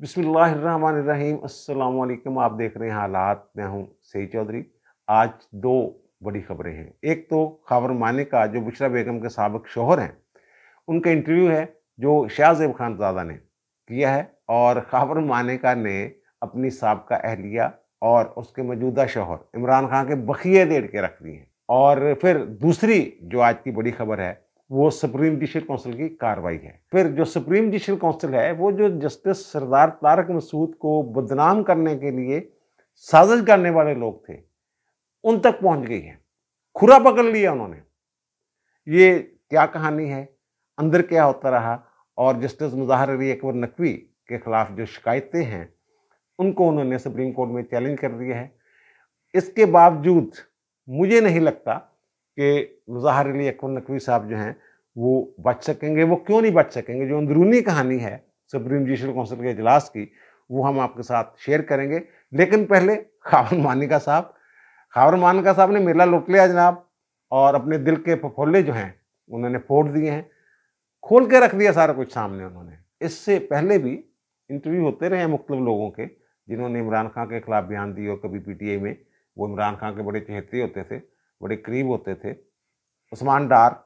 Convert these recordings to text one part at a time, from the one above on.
बिस्मिल्लाहिर्रहमानिर्रहीम। अस्सलाम वालेकुम। आप देख रहे हैं हालात। मैं हूं सईद चौधरी। आज दो बड़ी खबरें हैं। एक तो खबर मानिका जो बुशरा बेगम के साबिक शौहर हैं, उनका इंटरव्यू है जो शाहज़ेब खानज़ादा ने किया है, और खबर मानिका ने अपनी साबका अहलिया और उसके मौजूदा शौहर इमरान खान के बखिए देड़ के रख दिए हैं। और फिर दूसरी जो आज की बड़ी खबर है वो सुप्रीम जुडिशल काउंसिल की कार्रवाई है। फिर जो सुप्रीम जुडिशल काउंसिल है वो जो जस्टिस सरदार तारक मसूद को बदनाम करने के लिए साजिश करने वाले लोग थे, उन तक पहुंच गई है। खुरा पकड़ लिया उन्होंने। ये क्या कहानी है, अंदर क्या होता रहा, और जस्टिस मुज़ाहिर अली अकबर नकवी के खिलाफ जो शिकायतें हैं उनको उन्होंने सुप्रीम कोर्ट में चैलेंज कर दिया है। इसके बावजूद मुझे नहीं लगता कि मुज़ाहिर अली अकबर नकवी साहब जो हैं वो बच सकेंगे। वो क्यों नहीं बच सकेंगे? जो अंदरूनी कहानी है सुप्रीम जुडिशल काउंसिल के इजलास की, वो हम आपके साथ शेयर करेंगे। लेकिन पहले खावर मानिका साहब ने मेला लूट लिया जनाब, और अपने दिल के फफोले जो हैं उन्होंने फोड़ दिए हैं, खोल के रख दिया सारा कुछ सामने उन्होंने। इससे पहले भी इंटरव्यू होते रहे हैं मुख्तलिफ लोगों के जिन्होंने इमरान खान के खिलाफ बयान दिए, और कभी पीटीआई में वो इमरान खान के बड़े चहेते होते थे, बड़े करीब होते थे। उस्मान डार,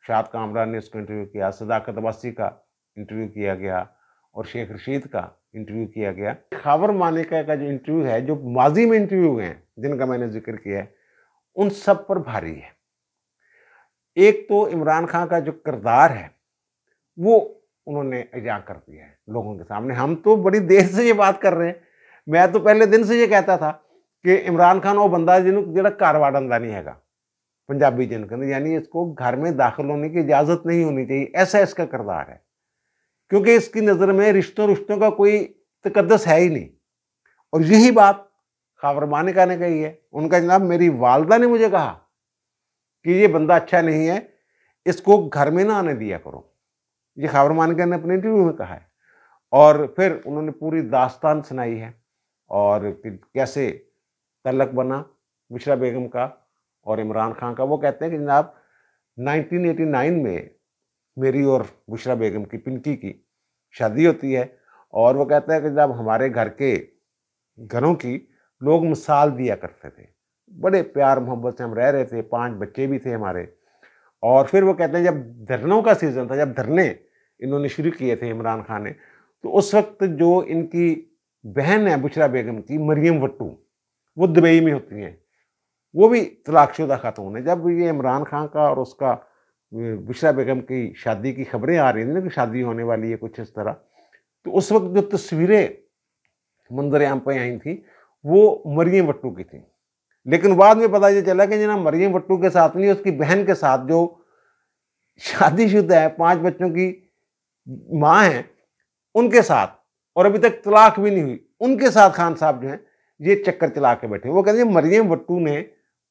शाद कामरान ने उसको इंटरव्यू किया, सदाकत अब्बासी का इंटरव्यू किया गया, और शेख रशीद का इंटरव्यू किया गया। खबर मानिका का जो इंटरव्यू है, जो माजी में इंटरव्यू हुए हैं जिनका मैंने जिक्र किया है, उन सब पर भारी है। एक तो इमरान खान का जो किरदार है वो उन्होंने इजागर कर दिया है लोगों के सामने। हम तो बड़ी देर से ये बात कर रहे हैं। मैं तो पहले दिन से ये कहता था कि इमरान खान वो बंदा जिन्होंने जो घर वाड़न नहीं है, पंजाबी जिन कहते, यानी इसको घर में दाखिल होने की इजाजत नहीं होनी चाहिए, ऐसा इसका किरदार है। क्योंकि इसकी नज़र में रिश्तों का कोई तकद्दस है ही नहीं। और यही बात खबर मानिका ने कही है। उनका जनाब, मेरी वालदा ने मुझे कहा कि ये बंदा अच्छा नहीं है, इसको घर में ना आने दिया करो। ये खबर मानिका ने अपने इंटरव्यू में कहा है। और फिर उन्होंने पूरी दास्तान सुनाई है, और कैसे तल्लक बना बुशरा बेगम का और इमरान खान का। वो कहते हैं कि जनाब 1989 में मेरी और बुशरा बेगम की, पिंकी की शादी होती है, और वो कहता है कि जब हमारे घरों की लोग मिसाल दिया करते थे, बड़े प्यार मोहब्बत से हम रह रहे थे, 5 बच्चे भी थे हमारे। और फिर वो कहते हैं जब धरनों का सीज़न था, जब धरने इन्होंने शुरू किए थे इमरान खान ने, तो उस वक्त जो इनकी बहन है बुशरा बेगम की, मरियम वट्टू, वो दुबई में होती हैं, वो भी तलाकशुदा खातून है। जब ये इमरान खान का और उसका बुशरा बेगम की शादी की खबरें आ रही थी ना कि शादी होने वाली है कुछ इस तरह, तो उस वक्त जो तस्वीरें मंजर आम पे आई थी वो मरियम वट्टू की थी। लेकिन बाद में पता ये चला कि जना मरियम वट्टू के साथ नहीं, उसकी बहन के साथ जो शादीशुदा है, 5 बच्चों की माँ है, उनके साथ, और अभी तक तलाक भी नहीं हुई, उनके साथ खान साहब जो हैं ये चक्कर चला के बैठे। वो कहते हैं मरियम वट्टू ने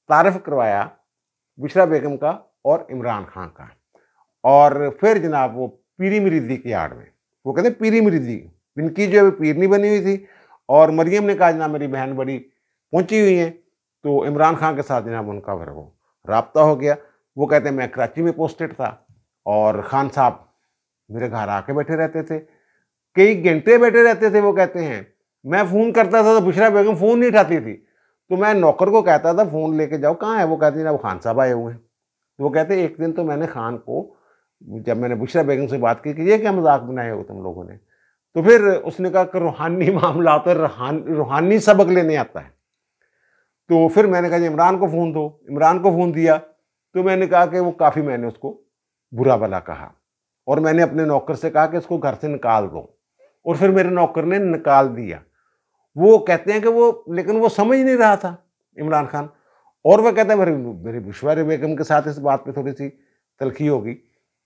तारफ़ करवाया बुशरा बेगम का और इमरान खान का। और फिर जनाब वो पीरी मुरीदी की आड़ में, वो कहते पीरी मुरीदी, इनकी जो पीरनी बनी हुई थी, और मरियम ने कहा जनाब मेरी बहन बड़ी पहुंची हुई है, तो इमरान खान के साथ जनाब उनका फिर वो राब्ता हो गया। वो कहते हैं मैं कराची में पोस्टेड था, और खान साहब मेरे घर आके बैठे रहते थे, कई घंटे बैठे रहते थे। वो कहते हैं मैं फ़ोन करता था तो बुशरा बेगम फ़ोन नहीं उठाती थी, तो मैं नौकर को कहता था फ़ोन लेके जाओ, कहाँ है? वो कहती ना वो खान साहब आए हुए हैं। तो वो कहते एक दिन तो मैंने खान को, जब मैंने बुशरा बेगम से बात की कि ये क्या मजाक बनाए हो तुम लोगों ने, तो फिर उसने कहा कि रूहानी मामला तो रूहानी सबक लेने आता है। तो फिर मैंने कहा इमरान को फ़ोन दो, इमरान को फ़ोन दिया, तो मैंने कहा कि वो काफ़ी, मैंने उसको बुरा भला कहा, और मैंने अपने नौकर से कहा कि इसको घर से निकाल दो, और फिर मेरे नौकर ने निकाल दिया। वो कहते हैं कि वो, लेकिन वो समझ नहीं रहा था इमरान खान। और वह कहता है मेरी बुशरा बेगम के साथ इस बात पे थोड़ी सी तलखी होगी,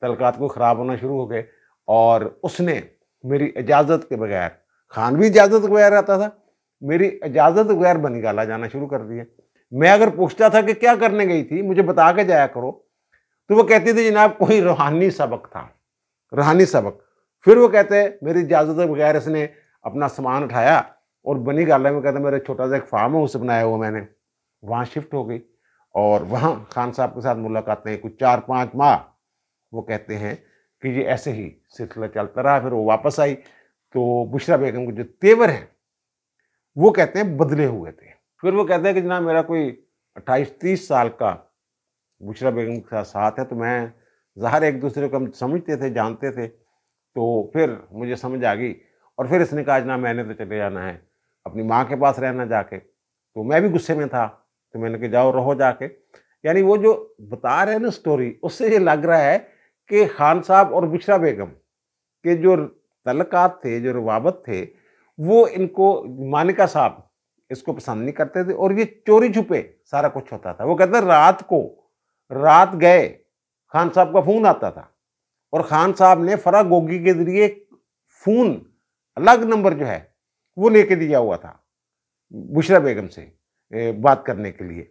तलकात को ख़राब होना शुरू हो गए, और उसने मेरी इजाज़त के बगैर, खान भी इजाज़त के बगैर रहता था, मेरी इजाज़त के बगैर बनीगाला जाना शुरू कर दिया। मैं अगर पूछता था कि क्या करने गई थी, मुझे बता के जाया करो, तो वो कहती थी जनाब कोई रूहानी सबक था, रूहानी सबक। फिर वो कहते हैं मेरी इजाज़त के बगैर इसने अपना सामान उठाया, और बनीगाला में कहते मेरा छोटा सा एक फार्म हाउस बनाया हुआ मैंने, वहाँ शिफ्ट हो गई, और वहाँ खान साहब के साथ मुलाकातें कुछ 4-5 माह। वो कहते हैं कि ये ऐसे ही सिलसिला चलता रहा। फिर वो वापस आई, तो बुशरा बेगम के जो तेवर हैं वो कहते हैं बदले हुए थे। फिर वो कहते हैं कि जनाब मेरा कोई 28-30 साल का बुशरा बेगम के साथ साथ है, तो मैं ज़ाहिर एक दूसरे को हम समझते थे, जानते थे। तो फिर मुझे समझ आ गई और फिर इसने कहा जनाब मैंने तो चले जाना है, अपनी माँ के पास रहना जाके। तो मैं भी गुस्से में था, तो मैंने कहा जाओ रहो जाके। यानी वो जो बता रहे हैं ना स्टोरी, उससे ये लग रहा है कि खान साहब और बुशरा बेगम के जो तल्लुकात थे, जो रवाबत थे, वो इनको मानिका साहब इसको पसंद नहीं करते थे और ये चोरी छुपे सारा कुछ होता था। वो कहते हैं रात गए खान साहब का फ़ोन आता था और खान साहब ने फराह गोगी के ज़रिए फ़ोन अलग नंबर जो है वो लेके दिया हुआ था बुशरा बेगम से बात करने के लिए।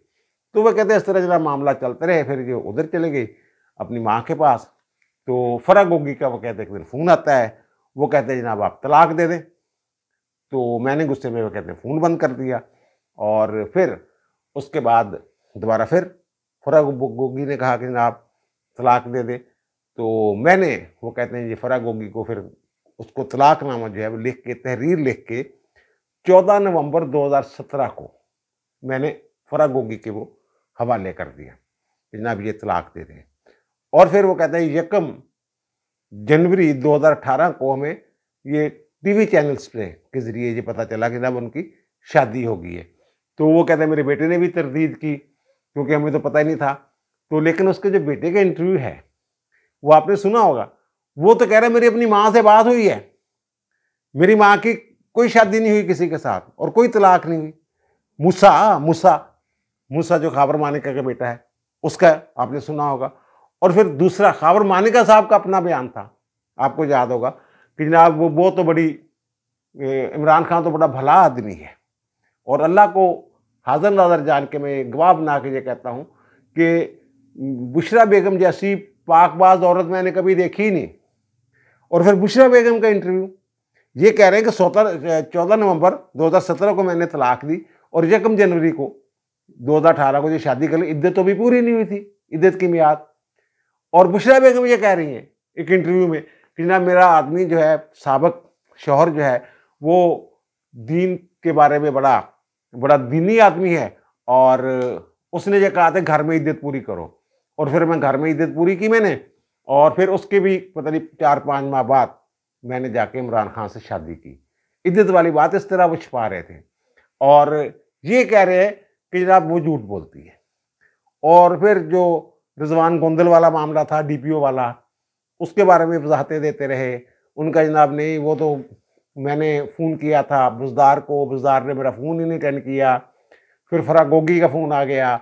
तो वह कहते हैं इस तरह जरा मामला चलते रहे, फिर ये उधर चले गई अपनी माँ के पास। तो फराह गोगी का वो कहते हैं फ़ोन आता है, वो कहते हैं जनाब आप तलाक दे दें। तो मैंने गुस्से में वो कहते हैं फ़ोन बंद कर दिया और फिर उसके बाद दोबारा फिर फराह गोगी ने कहा कि जनाब तलाक दे दे। तो मैंने वो कहते हैं ये फराह गोगी को फिर उसको तलाकनामा जो है वो लिख के, तहरीर लिख के 14 नवंबर 2017 को मैंने फराह गोगी के वो हवाले कर दिया कि जनाब ये तलाक दे दें। और फिर वो कहते हैं 1 जनवरी 2018 को हमें ये टीवी चैनल्स पे के ज़रिए ये पता चला कि जनाब उनकी शादी हो गई है। तो वो कहते हैं मेरे बेटे ने भी तरदीद की, क्योंकि हमें तो पता ही नहीं था। तो लेकिन उसके जो बेटे का इंटरव्यू है वो आपने सुना होगा, वो तो कह रहा है मेरी अपनी माँ से बात हुई है, मेरी माँ की कोई शादी नहीं हुई किसी के साथ और कोई तलाक नहीं हुई। मूसा जो खाबर मानिका का बेटा है उसका आपने सुना होगा। और फिर दूसरा खाबर मानिका साहब का अपना बयान था, आपको याद होगा कि जनाब वो तो बड़ी इमरान खान तो बड़ा भला आदमी है और अल्लाह को हाज़िर नाज़र जान के मैं गवाह बना के ये कहता हूँ कि बुशरा बेगम जैसी पाकबाज औरत मैंने कभी देखी ही नहीं। और फिर बुशरा बेगम का इंटरव्यू ये कह रहे हैं कि 14 नवंबर 2017 को मैंने तलाक दी और 1 जनवरी को 2018 को जो शादी कर ली, इद्दत तो भी पूरी नहीं हुई थी, इद्दत की मियाद। और बुशरा बेगम ये कह रही हैं एक इंटरव्यू में कि जनाब मेरा आदमी जो है, साबिक शौहर जो है, वो दीन के बारे में बड़ा दीनी आदमी है और उसने ये कहा था घर में इद्दत पूरी करो। और फिर मैं घर में इद्दत पूरी की मैंने, और फिर उसके भी पता नहीं 4-5 माह बाद मैंने जाके इमरान खान से शादी की। इद्दत वाली बात इस तरह वो छुपा रहे थे और ये कह रहे हैं कि जनाब वो झूठ बोलती है। और फिर जो रिजवान गोंदल वाला मामला था, डीपीओ वाला, उसके बारे में वजाहतें देते रहे। उनका जनाब नहीं, वो तो मैंने फ़ोन किया था बुज़दार को, बुज़दार ने मेरा फ़ोन ही नहीं अटेंड किया। फिर फराह गोगी का फ़ोन आ गया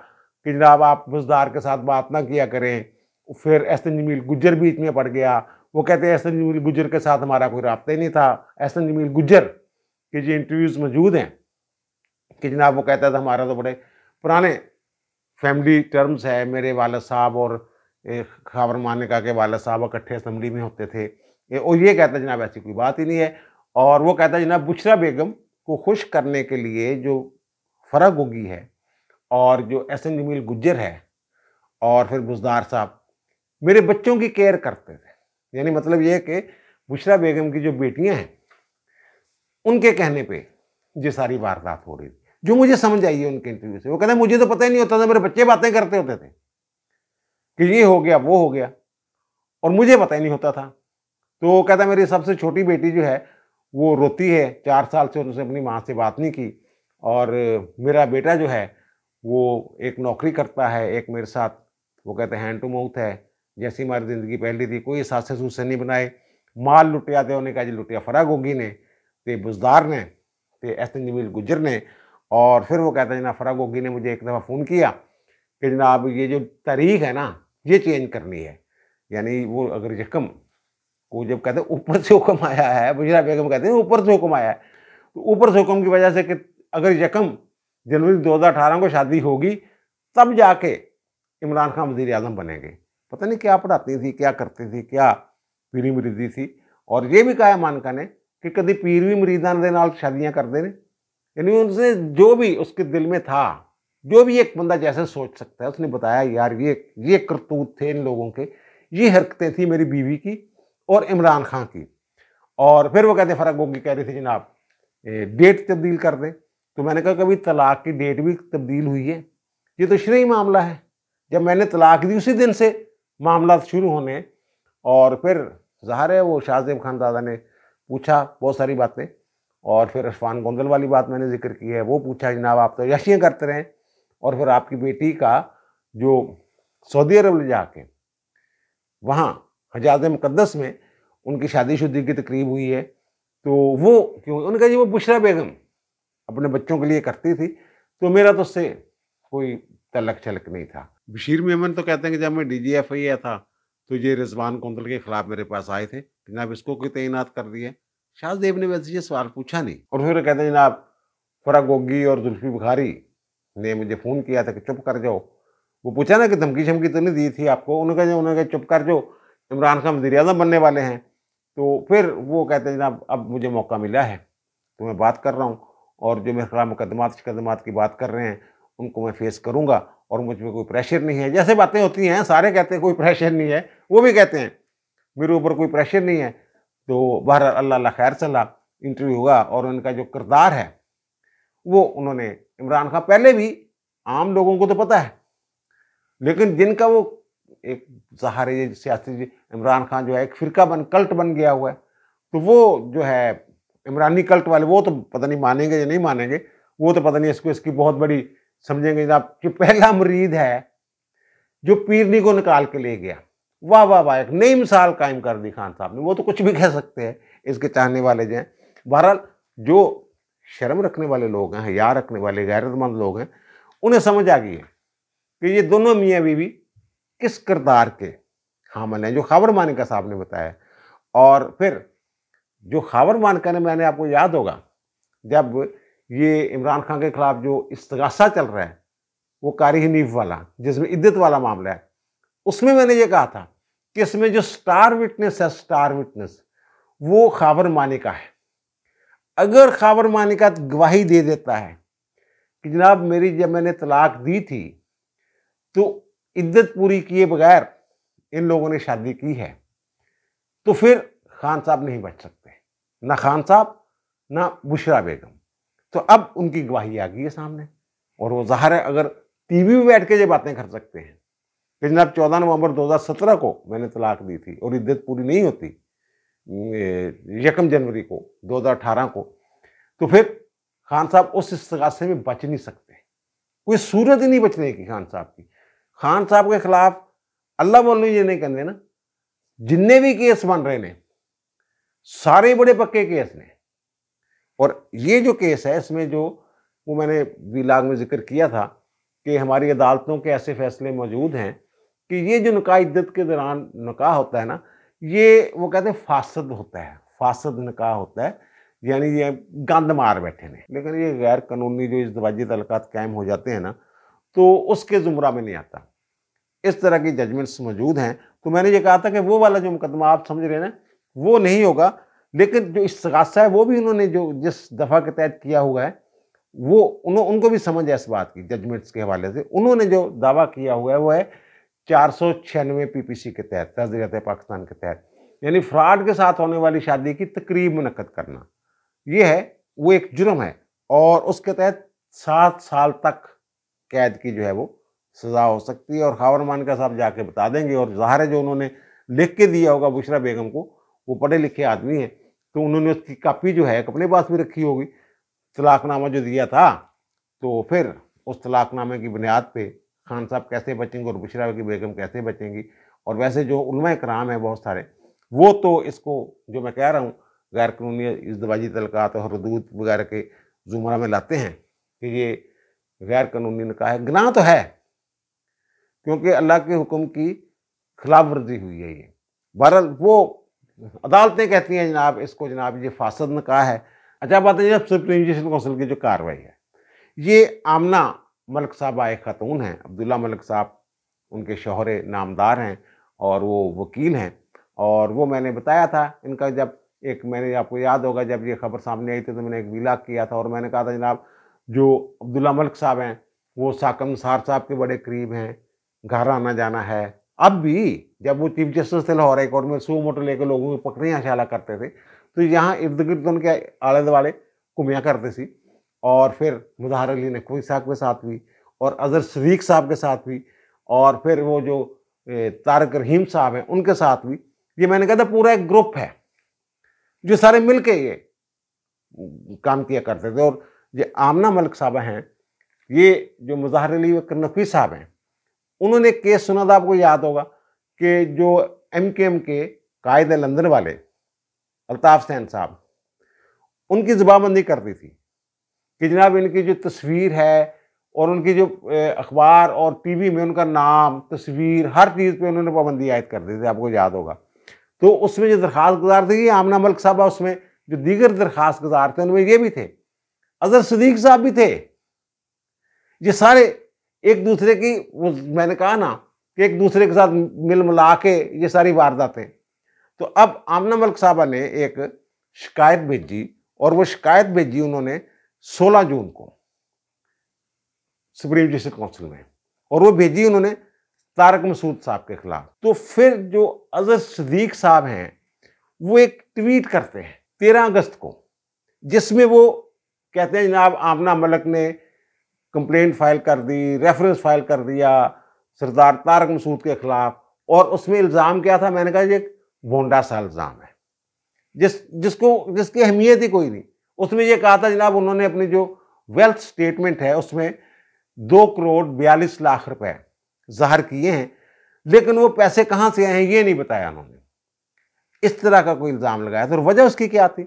कि जनाब आप बुज़दार के साथ बात ना किया करें। फिर एहसन जमील गुज्जर बीच में पड़ गया। वो कहते हैं एहसन जमील गुज्जर के साथ हमारा कोई राब्ता ही नहीं था। एहसन जमील गुज्जर के जो इंटरव्यूज़ मौजूद हैं कि जनाब वो कहता था हमारा तो बड़े पुराने फैमिली टर्म्स है, मेरे वालिद साहब और खाबर मानिका के वालिद साहब इकट्ठे असम्बली में होते थे। और ये कहता है जनाब ऐसी कोई बात ही नहीं है। और वो कहता है जनाब बुशरा बेगम को खुश करने के लिए जो फराह गोगी है और जो एहसन जमील गुज्जर है और फिर बुज़दार साहब मेरे बच्चों की केयर करते थे। यानी मतलब ये कि बुशरा बेगम की जो बेटियां हैं उनके कहने पे ये सारी वारदात हो रही थी, जो मुझे समझ आई है उनके इंटरव्यू से। वो कहते हैं मुझे तो पता ही नहीं होता था, मेरे बच्चे बातें करते होते थे कि ये हो गया वो हो गया और मुझे पता ही नहीं होता था। तो वो कहता है मेरी सबसे छोटी बेटी जो है वो रोती है, 4 साल से उनसे अपनी माँ से बात नहीं की। और मेरा बेटा जो है वो एक नौकरी करता है, एक मेरे साथ वो कहते हैं हैंड टू माउथ है। जैसी हमारी ज़िंदगी पहली थी, कोई सासे सूसे नहीं बनाए। माल लुटिया थे उन्हें कहा जी लुटिया फराह गोगी ने, ते बुज़दार ने, ते एहसन जमील गुज्जर ने। और फिर वो कहता है जनाब फराह गोगी ने मुझे एक दफ़ा फ़ोन किया कि जनाब ये जो तारीख है ना ये चेंज करनी है। यानी वो अगर यकम को जब कहते हैं ऊपर से हुक्म आया है, बुशरा बेगम कहते हैं ऊपर से हुक्म आया है, तो ऊपर से हुक्म की वजह से कि अगर 1 जनवरी 2018 को शादी होगी तब जाके इमरान खान वज़ीर आज़म बनेंगे। पता नहीं क्या पढ़ाती थी, क्या करती थी, क्या पीरी मुरीदी थी। और ये भी कहा है मानका ने कि कभी पीरवी मुरीदां दे नाल शादियां कर देने। यानी उनसे जो भी उसके दिल में था, जो भी एक बंदा जैसे सोच सकता है, उसने बताया यार ये करतूत थे इन लोगों के, ये हरकतें थी मेरी बीवी की और इमरान खान की। और फिर वो कहते फराह गोगी कह रही थी जनाब डेट तब्दील कर दें। तो मैंने कहा कभी तलाक की डेट भी तब्दील हुई है? ये तो शरई मामला है। जब मैंने तलाक दी उसी दिन से मामला शुरू होने। और फिर ज़ाहिर है वो शाहज़ेब खानज़ादा ने पूछा बहुत सारी बातें, और फिर इरफान गोंदल वाली बात मैंने जिक्र की है, वो पूछा जनाब आप तो याशियाँ करते रहें, और फिर आपकी बेटी का जो सऊदी अरब ले जाके वहाँ हजाज़ मुक़द्दस में उनकी शादी-शुदी की तकरीब हुई है, तो वो क्यों? उन्होंने कहा जी वो बुशरा बेगम अपने बच्चों के लिए करती थी, तो मेरा तो उससे कोई तल्लक-छलक नहीं था। बशीर मेमन तो कहते हैं कि जब मैं डीजीएफआई था, तो ये रिज़वान कोंदल के खिलाफ मेरे पास आए थे, जनाब इसको क्यों तैनात कर दिया? शाहज़ेब ने वैसे ये सवाल पूछा नहीं। और फिर कहते हैं जनाब फराह गोगी और जुल्फ़ी बुखारी ने मुझे फ़ोन किया था कि चुप कर जाओ। वो पूछा ना कि धमकी-शमकी तो नहीं दी थी आपको? उन्होंने कहा चुप कर जाओ, इमरान खान वज़ीर-ए-आज़म बनने वाले हैं। तो फिर वो कहते हैं जनाब अब मुझे मौका मिला है, तो मैं बात कर रहा हूँ, और जो मेरे खिलाफ मुकदमात की बात कर रहे हैं, उनको मैं फ़ेस करूँगा, और मुझ पे कोई प्रेशर नहीं है। जैसे बातें होती हैं, सारे कहते हैं कोई प्रेशर नहीं है, वो भी कहते हैं मेरे ऊपर कोई प्रेशर नहीं है। तो बहरहाल अल्लाह खैर चला, इंटरव्यू हुआ, और उनका जो किरदार है वो उन्होंने इमरान खान पहले भी आम लोगों को तो पता है, लेकिन जिनका वो एक ज़ाहिर ये सियासी इमरान खान जो है एक फ़िरका कल्ट बन गया हुआ है, तो वो जो है इमरानी कल्ट वाले वो तो पता नहीं मानेंगे या नहीं मानेंगे, वो तो पता नहीं इसको इसकी बहुत बड़ी समझेंगे जनाब कि पहला मुरीद है जो पीरनी को निकाल के ले गया। वाह वाह वाह, एक नई मिसाल कायम कर दी खान साहब ने। वो तो कुछ भी कह सकते हैं, इसके चाहने वाले जो हैं। बहरहाल जो शर्म रखने वाले लोग हैं, हया रखने वाले गैरतमंद लोग हैं, उन्हें समझ आ गई है कि ये दोनों मियाँ बीवी किस किरदार के हामिल हैं, जो खबर मानिका साहब ने बताया। और फिर जो खबर मानिका ने, मैंने आपको याद होगा जब ये इमरान खान के खिलाफ जो इस्तगासा चल रहा है, वो कारी हनीफ वाला जिसमें इद्दत वाला मामला है, उसमें मैंने ये कहा था कि इसमें जो स्टार विटनेस है, स्टार विटनेस वो खबर मानिका है। अगर खबर मानिका गवाही दे देता है कि जनाब मेरी जब मैंने तलाक दी थी तो इद्दत पूरी किए बगैर इन लोगों ने शादी की है, तो फिर खान साहब नहीं बच सकते, ना खान साहब ना बुशरा बेगम। तो अब उनकी गवाही आ गई है सामने, और वो ज़ाहिर है अगर टीवी में बैठ के ये बातें कर सकते हैं कि जनाब 14 नवंबर 2017 को मैंने तलाक दी थी और इद्दत पूरी नहीं होती 1 जनवरी को 2018 को, तो फिर खान साहब उस इस्तगासे में बच नहीं सकते। कोई सूरत ही नहीं बचने की खान साहब की। खान साहब के खिलाफ अल्लाह बोलो ये नहीं कहते ना, जितने भी केस बन रहे ने सारे बड़े पक्के केस ने। और ये जो केस है इसमें जो वो मैंने विलाग में जिक्र किया था कि हमारी अदालतों के ऐसे फैसले मौजूद हैं कि ये जो निकाह इद्दत के दौरान निकाह होता है ना, ये वो कहते हैं फासद होता है, फासद निकाह होता है, यानी ये गंद मार बैठे ने। लेकिन ये गैर कानूनी जो इज़्दिवाजी तल्लुकात कायम हो जाते हैं ना, तो उसके ज़ुमरा में नहीं आता। इस तरह की जजमेंट्स मौजूद हैं। तो मैंने ये कहा था कि वो वाला जो मुकदमा आप समझ रहे हैं ना, वो नहीं होगा, लेकिन जो इस्तगासा है वो भी उन्होंने जो जिस दफ़ा के तहत किया हुआ है, वो उनको भी समझ है इस बात की जजमेंट्स के हवाले से। उन्होंने जो दावा किया हुआ है वो है 496 पीपीसी के तहत, तहज़ीरात पाकिस्तान के तहत, यानी फ्रॉड के साथ होने वाली शादी की तकरीब मुनक्कद करना, ये है वो एक जुर्म है, और उसके तहत 7 साल तक कैद की जो है वो सज़ा हो सकती है। और खबर मानिका साहब जाके बता देंगे, और ज़ाहिर है जो उन्होंने लिख के दिया होगा बुशरा बेगम को, वो पढ़े लिखे आदमी हैं, तो उन्होंने उसकी कॉपी जो है अपने पास भी रखी होगी, तलाकनामा जो दिया था। तो फिर उस तलाकनामे की बुनियाद पे खान साहब कैसे बचेंगे और बुशरा की बेगम कैसे बचेंगी। और वैसे जो उलमा कराम हैं बहुत सारे, वो तो इसको जो मैं कह रहा हूँ गैर कानूनी इज़्दिवाजी तल्लुकात और हदूद वगैरह के ज़ुमरा में लाते हैं कि ये गैर कानूनी निकाह है। गुनाह तो है, क्योंकि अल्लाह के हुक्म की खिलाफ वर्जी हुई है ये। बहरहाल वो अदालतें कहती हैं जनाब इसको जनाब ये फासद निकाह है। अच्छा बात है, जब सुप्रीम जुडिशल काउंसिल की जो कार्रवाई है, ये आमना मलिक साहबा एक खातून हैं, अब्दुल्ला मलिक साहब उनके शौहरे नामदार हैं और वो वकील हैं। और वो मैंने बताया था इनका, जब एक मैंने आपको याद होगा जब ये खबर सामने आई थी तो मैंने एक विलाग किया था, और मैंने कहा था जनाब जो अब्दुल्ला मलिक साहब हैं वो साकम निसार साहब के बड़े करीब हैं, घर आना जाना है, अब भी जब वो चीफ जस्टिस थे लाहौर हाई कोर्ट में सू मोटो लेकर लोगों को पकड़ियाँ शाला करते थे, तो यहाँ इर्द गिर्द उनके आले दुआले घूमिया करते सी। और फिर मुज़ाहिर अली नकवी साहब के साथ भी, और अजहर सदीक साहब के साथ भी, और फिर वो जो तारक रहीम साहब हैं उनके साथ भी। ये मैंने कहा था पूरा एक ग्रुप है जो सारे मिल के ये काम किया करते थे। और ये आमना मलिक साहबा हैं, ये जो मुज़ाहिर अली नकवी साहब हैं, उन्होंने एक केस सुना था, आपको याद होगा, कि जो MKM के कायद लंदन वाले अल्ताफ सैन साहब, उनकी ज़बाबंदी कर दी थी कि जनाब इनकी जो तस्वीर है और उनकी जो अखबार और TV में उनका नाम, तस्वीर, हर चीज़ पे उन्होंने पाबंदी आयद कर दी थी, आपको याद होगा। तो उसमें जो दरख्वास्त गुजार थी आमना मलिक साहबा, उसमें जो दीगर दरख्वास्त गुजार थे उनमें ये भी थे, अजहर सदीक साहब भी थे। ये सारे एक दूसरे की, वो मैंने कहा ना कि एक दूसरे के साथ मिल मिला के ये सारी वारदातें। तो अब आमना मलिक साहबा ने एक शिकायत भेजी, और वो शिकायत भेजी उन्होंने 16 जून को सुप्रीम जस्टिस काउंसिल में, और वो भेजी उन्होंने तारक मसूद साहब के खिलाफ। तो फिर जो अजहर सदीक साहब हैं वो एक ट्वीट करते हैं 13 अगस्त को, जिसमें वो कहते हैं जनाब आमना मलिक ने कंप्लेंट फाइल कर दी, रेफरेंस फाइल कर दिया सरदार तारक मसूद के खिलाफ। और उसमें इल्ज़ाम क्या था, मैंने कहा ये एक भोंडा सा इल्ज़ाम है जिसकी अहमियत ही कोई नहीं। उसमें ये कहा था जनाब उन्होंने अपनी जो वेल्थ स्टेटमेंट है उसमें 2 करोड़ 42 लाख रुपए ज़ाहिर किए हैं, लेकिन वो पैसे कहाँ से आए हैं ये नहीं बताया उन्होंने। इस तरह का कोई इल्ज़ाम लगाया था। और वजह उसकी क्या थी?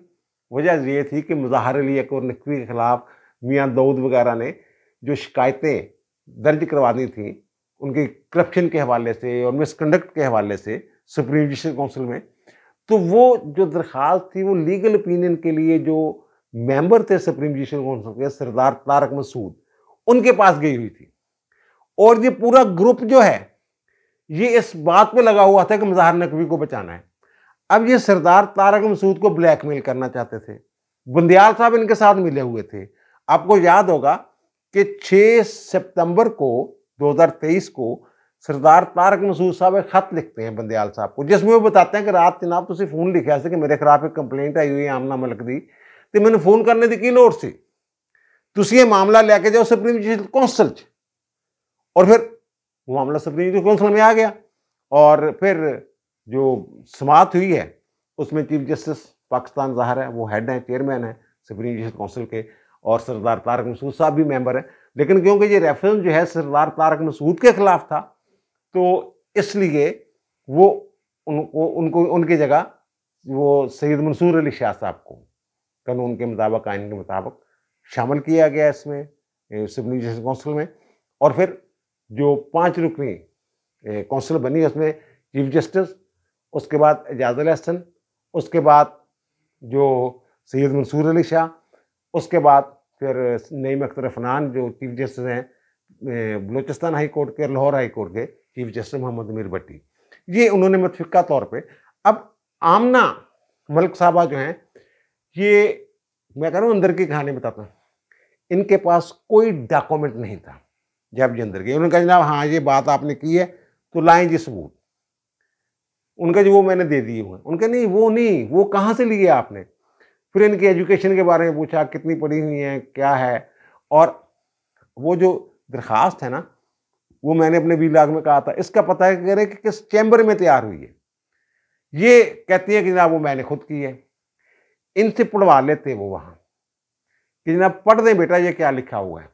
वजह ये थी कि मुज़ाहिर अली और नकवी के खिलाफ मियाँ दाऊद वगैरह ने जो शिकायतें दर्ज करवा दी थी उनकी करप्शन के हवाले से और मिसकंडक्ट के हवाले से सुप्रीम जस्टिस काउंसिल में, तो वो जो दरख्वास्त थी वो लीगल ओपिनियन के लिए जो मेंबर थे सुप्रीम जस्टिस काउंसिल के, सरदार तारक मसूद, उनके पास गई हुई थी। और ये पूरा ग्रुप जो है ये इस बात पे लगा हुआ था कि मुज़ाहिर नकवी को बचाना है। अब ये सरदार तारक मसूद को ब्लैकमेल करना चाहते थे। बंदियाल साहब इनके साथ मिले हुए थे। आपको याद होगा कि 6 सितंबर को 2023 को सरदार तारक मसूद साहब एक खत लिखते हैं बंदियाल साहब को, जिसमें वो बताते हैं कि रात जनाब तुसी फोन लिखा कि मेरे खिलाफ एक कंप्लेंट आई हुई है आमना मलिक दी, तो मैंने फोन करने की लोड़ सी, तुसी ये मामला लेके जाओ सुप्रीम जस्टिस काउंसिल च। और फिर वो मामला सुप्रीम जस्टिस काउंसिल में आ गया, और फिर जो समाअत हुई है उसमें चीफ जस्टिस पाकिस्तान ज़ाहिर है वो हेड है, चेयरमैन है सुप्रीम जस्टिस काउंसिल के, और सरदार तारक मसूद साहब भी मेंबर है। लेकिन क्योंकि ये रेफरेंस जो है सरदार तारक मसूद के खिलाफ था, तो इसलिए वो उनको उनकी जगह वो सैयद मंसूर अली शाह साहब को कानून के मुताबिक, आइन के मुताबिक शामिल किया गया इसमें सुप्रीम जस्टिस काउंसिल में। और फिर जो 5 रुकनी काउंसिल बनी उसमें चीफ जस्टिस, उसके बाद एजाजुल अहसन, उसके बाद जो सैयद मंसूर अली शाह, उसके बाद फिर नईम अख्तर अफनान जो चीफ जस्टिस हैं बलूचिस्तान हाई कोर्ट के, लाहौर हाई कोर्ट के चीफ जस्टिस मोहम्मद अमीर भट्टी, ये उन्होंने मुतफिका तौर पे। अब आमना मलिक साहबा जो हैं, ये मैं कह रहा हूँ अंदर की कहानी बताता हूँ, इनके पास कोई डॉक्यूमेंट नहीं था जब ये अंदर गए। उन्होंने कहा जनाब हाँ ये बात आपने की है तो लाएं जी सबूत। उनका जो वो मैंने दे दिए हुए, उनके नहीं वो नहीं, वो कहाँ से लिए आपने? फिर इनकी एजुकेशन के बारे में पूछा, कितनी पढ़ी हुई हैं, क्या है। और वो जो दरख्वास्त है ना, वो मैंने अपने वीलाग में कहा था, इसका पता है कह रहे कि किस चैम्बर में तैयार हुई है। ये कहती है कि जनाब वो मैंने खुद की है। इनसे पढ़वा लेते वो वहाँ कि जनाब पढ़ दें बेटा ये क्या लिखा हुआ है।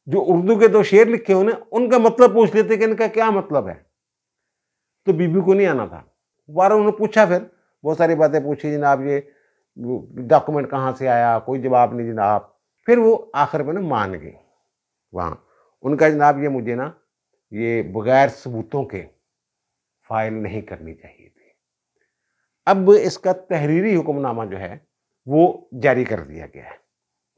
जो उर्दू के 2 शेर लिखे हुए ना उनका मतलब पूछ लेते कि इनका क्या मतलब है। तो बीबी को नहीं आना था, बारह उन्होंने पूछा, फिर बहुत सारी बातें पूछी, जनाब ये डॉक्यूमेंट कहाँ से आया, कोई जवाब नहीं जनाब। फिर वो आखिर में ना मान गई वहाँ। उनका जनाब ये मुझे ना ये बगैर सबूतों के फाइल नहीं करनी चाहिए थी। अब इसका तहरीरी हुक्मनामा जो है वो जारी कर दिया गया है,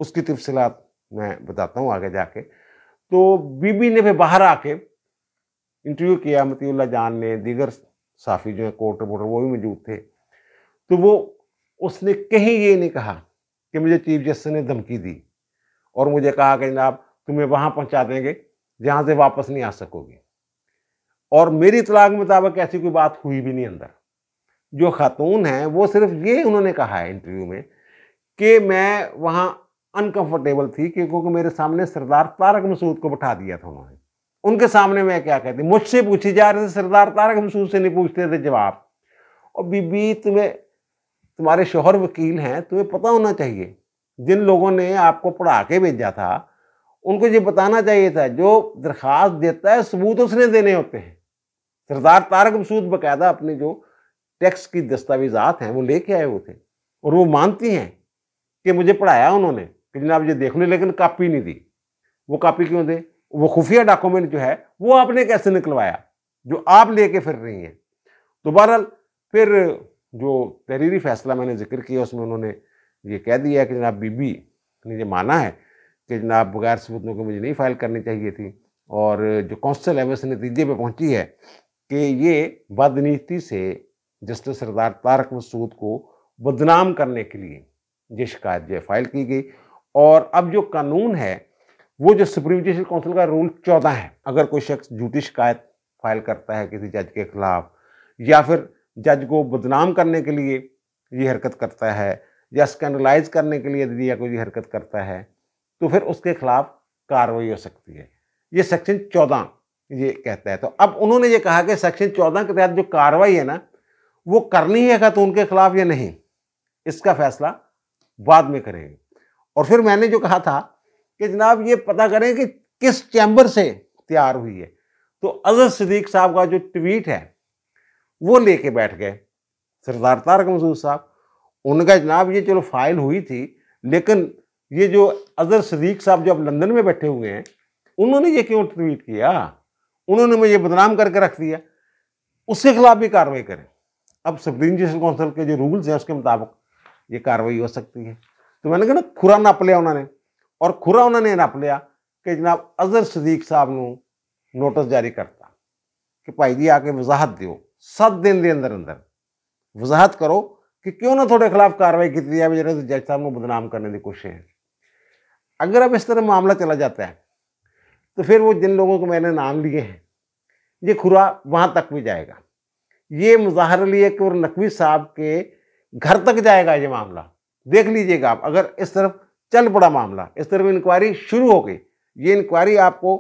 उसकी तफसीलात मैं बताता हूँ आगे जाके। तो बीबी ने फिर बाहर आके इंटरव्यू किया, मतीउल्लाह जान ने, दीगर साफ़ी जो है कोर्ट रिपोर्टर वो भी मौजूद थे। तो वो उसने कहीं ये नहीं कहा कि मुझे चीफ जस्टिस ने धमकी दी और मुझे कहा कि जनाब तुम्हें वहाँ पहुँचा देंगे जहाँ से वापस नहीं आ सकोगे। और मेरी इत्तला के मुताबिक ऐसी कोई बात हुई भी नहीं अंदर। जो खातून है वो सिर्फ ये उन्होंने कहा है इंटरव्यू में कि मैं वहाँ अनकंफर्टेबल थी क्योंकि मेरे सामने सरदार तारक मसूद को बैठा दिया था उन्होंने। उनके सामने मैं क्या कहती, मुझसे पूछी जा रही थी, सरदार तारक मसूद से नहीं पूछते थे जवाब। और बीबी तुम्हारे शौहर वकील हैं, तुम्हें पता होना चाहिए जिन लोगों ने आपको पढ़ा के भेजा था उनको ये बताना चाहिए था, जो दरखास्त देता है सबूत उसने देने होते हैं। सरदार तारक मसूद बकायदा अपने जो टैक्स की दस्तावेजात हैं वो लेके आए हुए थे और वो मानती हैं कि मुझे पढ़ाया उन्होंने कि जनाब ये देख लो, लेकिन कापी नहीं दी। वो कापी क्यों दे? वो खुफिया डॉक्यूमेंट जो है वो आपने कैसे निकलवाया जो आप लेके फिर रही हैं? तो बहरहाल फिर जो तहरीरी फैसला मैंने जिक्र किया उसमें उन्होंने ये कह दिया कि जनाब बीबी ने ये माना है कि जनाब बगैर सबूतों को मुझे नहीं फाइल करनी चाहिए थी, और जो कौंसिल है वो इस नतीजे पर पहुंची है कि ये बदनीति से जस्टिस सरदार तारक मसूद को बदनाम करने के लिए ये शिकायत जो फाइल की गई। और अब जो कानून है वो जो सुप्रीम जुडिशल काउंसिल का रूल 14 है, अगर कोई शख्स झूठी शिकायत फाइल करता है किसी जज के खिलाफ या फिर जज को बदनाम करने के लिए ये हरकत करता है या स्कैंडलाइज करने के लिए यदि कोई हरकत करता है तो फिर उसके खिलाफ कार्रवाई हो सकती है। ये सेक्शन 14 ये कहता है। तो अब उन्होंने ये कहा कि सेक्शन 14 के तहत जो कार्रवाई है ना वो करनी है खातून के खिलाफ या नहीं, इसका फैसला बाद में करेंगे। और फिर मैंने जो कहा था कि जनाब ये पता करें कि किस चैम्बर से तैयार हुई है, तो अजहर सिद्दीक साहब का जो ट्वीट है वो लेके बैठ गए सरदार तारक मसूद साहब। उनका जनाब ये चलो फाइल हुई थी, लेकिन ये जो अजहर सिद्दीक साहब जो अब लंदन में बैठे हुए हैं उन्होंने ये क्यों ट्वीट किया, उन्होंने मुझे बदनाम करके रख दिया, उसके खिलाफ भी कार्रवाई करें। अब सुप्रीम जुडिशल काउंसिल के जो रूल्स हैं उसके मुताबिक ये कार्रवाई हो सकती है। तो मैंने कहा ना खुरा नाप लिया उन्होंने, और खुरा उन्होंने नाप लिया कि जनाब अजहर सिद्दीक साहब को नोटिस जारी करता कि भाई जी आके वजाहत दो, 7 दिन के अंदर अंदर वजाहत करो कि क्यों ना थोड़े खिलाफ कार्रवाई की जाए, जज साहब को बदनाम करने की कोशिश है। अगर अब इस तरह मामला चला जाता है तो फिर वो जिन लोगों को मैंने नाम लिए हैं ये खुरा वहां तक भी जाएगा, ये मुजाहिर अली और नकवी साहब के घर तक जाएगा ये मामला। देख लीजिएगा आप, अगर इस तरफ चल पड़ा मामला, इस तरफ इंक्वायरी शुरू हो गई, ये इंक्वायरी आपको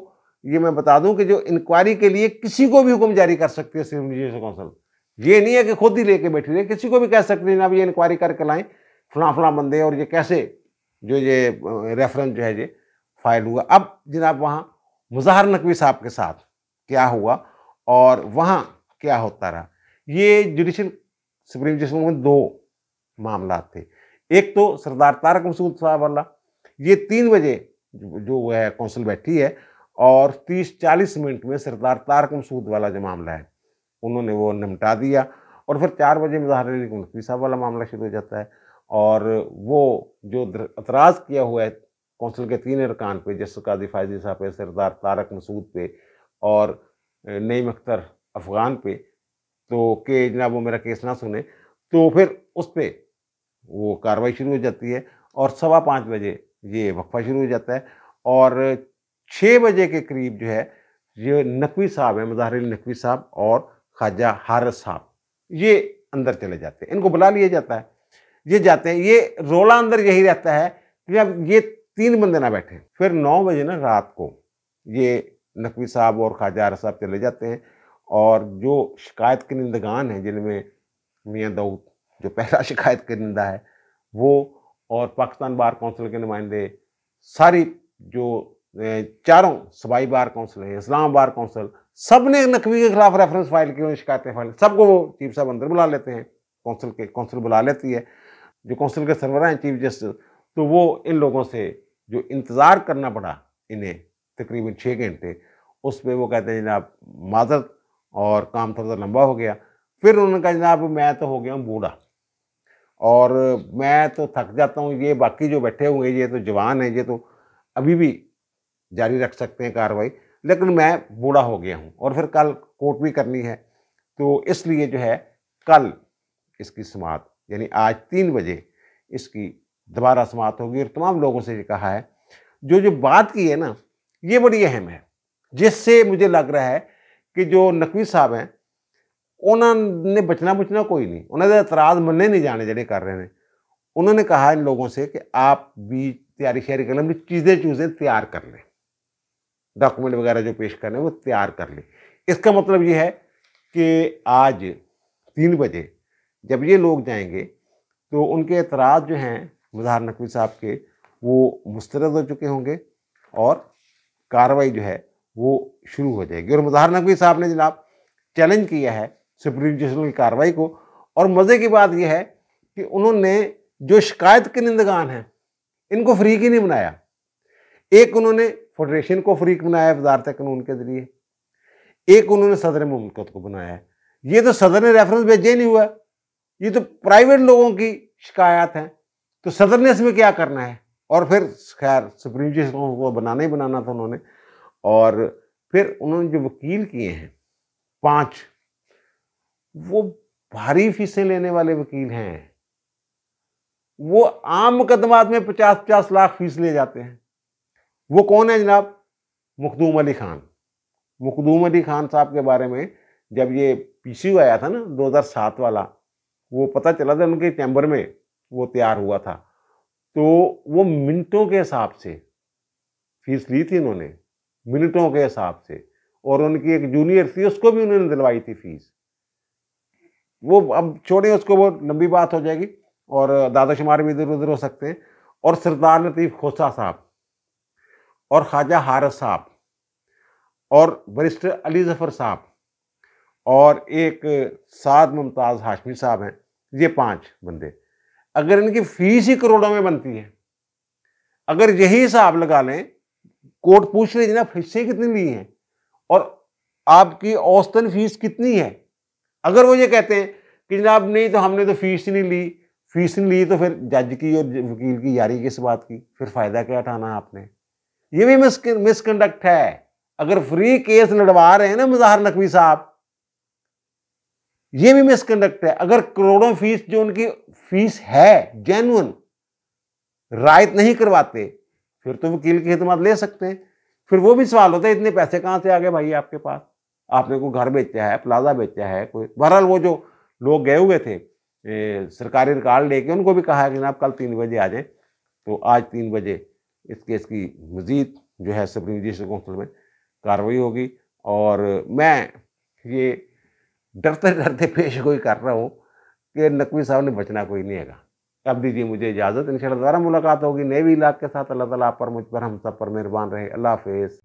ये मैं बता दूं कि जो इंक्वायरी के लिए किसी को भी हुक्म जारी कर सकती है सुप्रीम जुडिशल काउंसिल, ये नहीं है कि खुद ही लेके बैठी रहे, किसी को भी कह सकते हैं जनाब ये इंक्वायरी करके लाएं फलां बंदे और ये कैसे जो ये रेफरेंस जो है ये फाइल हुआ। अब जनाब वहाँ मुज़ाहिर नकवी साहब के साथ क्या हुआ और वहाँ क्या होता रहा, ये जुडिशल सुप्रीम जुडिशल में 2 मामला थे। एक तो सरदार तारक मसूद साहब वाला, ये 3 बजे जो है काउंसिल बैठी है और 30-40 मिनट में सरदार तारक मसूद वाला जो मामला है उन्होंने वो निपटा दिया, और फिर 4 बजे मुज़ाहिर अली नकवी साहब वाला मामला शुरू हो जाता है। और वो जो एतराज़ किया हुआ है काउंसिल के 3 अरकान पे, जस्टिस कादी फायजी साहब पे, सरदार तारक मसूद पे और नईम अख्तर अफ़गान पे, तो कि जनाब वो मेरा केस ना सुने, तो फिर उस पर वो कार्रवाई शुरू हो जाती है और 5:15 बजे ये वक्फा शुरू हो जाता है। और 6 बजे के करीब जो है ये नकवी साहब हैं, मुज़ाहिर अली नकवी साहब और ख्वाजा हारिस साहब, ये अंदर चले जाते हैं, इनको बुला लिया जाता है, ये जाते हैं। ये रोला अंदर यही रहता है कि अब ये 3 बंदे ना बैठे। फिर 9 बजे ना रात को ये नकवी साहब और ख्वाजा हारिस साहब चले जाते हैं, और जो शिकायत के निंदगान हैं जिनमें मियाँ दाऊद जो पहला शिकायत के निंदा है वो, और पाकिस्तान बार काउंसिल के नुमाइंदे, सारी जो 4 सूबाई बार काउंसिल है, इस्लाम बार काउंसिल, सब ने नकवी के खिलाफ रेफरेंस फाइल की, शिकायतें फाइल, सबको वो चीफ साहब अंदर बुला लेते हैं, काउंसिल बुला लेती है। जो काउंसिल के सरबराह हैं चीफ जस्टिस, तो वो इन लोगों से जो इंतज़ार करना पड़ा इन्हें तकरीबन 6 घंटे, उस पर वो कहते हैं जनाब माजरत और काम थोड़ा सा लंबा हो गया। फिर उन्होंने कहा जनाब मैं तो हो गया हूँ बूढ़ा और मैं तो थक जाता हूँ, ये बाकी जो बैठे हुए ये तो जवान है, ये तो अभी भी जारी रख सकते हैं कार्रवाई, लेकिन मैं बूढ़ा हो गया हूँ और फिर कल कोर्ट भी करनी है, तो इसलिए जो है कल इसकी समाअत यानी आज 3 बजे इसकी दोबारा समाअत होगी। और तमाम लोगों से ये कहा है, जो बात की है ना ये बड़ी अहम है, जिससे मुझे लग रहा है कि जो नकवी साहब हैं उन्होंने बचना कोई नहीं, उन्होंने एतराज़ मन्ने नहीं जाने जड़े कर रहे हैं। उन्होंने कहा इन लोगों से कि आप भी तैयारी श्यारी कर लें, चीज़ें तैयार कर लें, डॉक्यूमेंट वगैरह जो पेश करने वो तैयार कर लें। इसका मतलब ये है कि आज 3 बजे जब ये लोग जाएंगे तो उनके एतराज़ जो हैं मज़हर नकवी साहब के वो मुस्तरद हो चुके होंगे और कार्रवाई जो है वो शुरू हो जाएगी। और मज़हर नकवी साहब ने जनाब चैलेंज किया है सुप्रीम जस्टिस की कार्रवाई को। और मज़े की बात यह है कि उन्होंने जो शिकायत के निंदगान हैं इनको फ्रीक ही नहीं बनाया। एक उन्होंने फेडरेशन को फ्रीक बनाया वजारत कानून के जरिए, एक उन्होंने सदर मुमलकत को बनाया है। ये तो सदर ने रेफरेंस भेजे नहीं हुआ, ये तो प्राइवेट लोगों की शिकायत है, तो सदर ने इसमें क्या करना है। और फिर खैर सुप्रीम जस्टिस को बनाना ही बनाना था उन्होंने। और फिर उन्होंने जो वकील किए हैं 5, वो भारी फीसें लेने वाले वकील हैं। वो आम मुकदमात में 50-50 लाख फीस ले जाते हैं। वो कौन है जनाब? मखदूम अली खान। मखदूम अली खान साहब के बारे में जब ये पीसीयू आया था ना 2007 वाला, वो पता चला था उनके चैम्बर में वो तैयार हुआ था, तो वो मिनटों के हिसाब से फीस ली थी उन्होंने, मिनटों के हिसाब से। और उनकी एक जूनियर थी, उसको भी उन्होंने दिलवाई थी फीस। वो अब छोड़े उसको, वो लंबी बात हो जाएगी और दादाशुमार भी इधर उधर हो सकते हैं। और सरदार लतीफ़ खोसा साहब और ख्वाजा हारिस साहब और बैरिस्टर अली ज़फ़र साहब और एक साद मुमताज़ हाशमी साहब हैं, ये 5 बंदे। अगर इनकी फीस ही करोड़ों में बनती है, अगर यही हिसाब लगा लें, कोर्ट पूछ रही है ना फीसें कितनी ली हैं और आपकी औसतन फीस कितनी है। अगर वो ये कहते हैं कि जनाब नहीं तो हमने तो फीस नहीं ली, तो फिर जज की और वकील की यारी किस बात की, फिर फ़ायदा क्या उठाना है आपने। ये भी मिसकंडक्ट है। अगर फ्री केस लड़वा रहे हैं ना मज़हर नकवी साहब, ये भी मिसकंडक्ट है। अगर करोड़ों फीस जो उनकी फीस है जेन्युइन रायत नहीं करवाते, फिर तो वकील की खिदमत ले सकते हैं। फिर वो भी सवाल होता है इतने पैसे कहाँ से आ गए भाई आपके पास, आपने कोई घर बेचा है, प्लाजा बेचा है कोई। बहरहाल वो जो लोग गए हुए थे सरकारी रिकॉर्ड लेके, उनको भी कहा कि जनाब कल 3 बजे आ जाए। तो आज 3 बजे इस केस की मजीद जो है सुप्रीम जस्टिस काउंसिल में कार्रवाई होगी। और मैं ये डरते डरते पेश गोई कर रहा हूँ कि नकवी साहब ने बचना कोई नहीं है। अब दीजिए मुझे इजाज़त, इंशाल्लाह दोबारा मुलाकात होगी नए भी इलाके के साथ। अल्लाह ताला आप पर, मुझ पर, हम सब पर मेहरबान रहे। अल्लाह हाफिज़।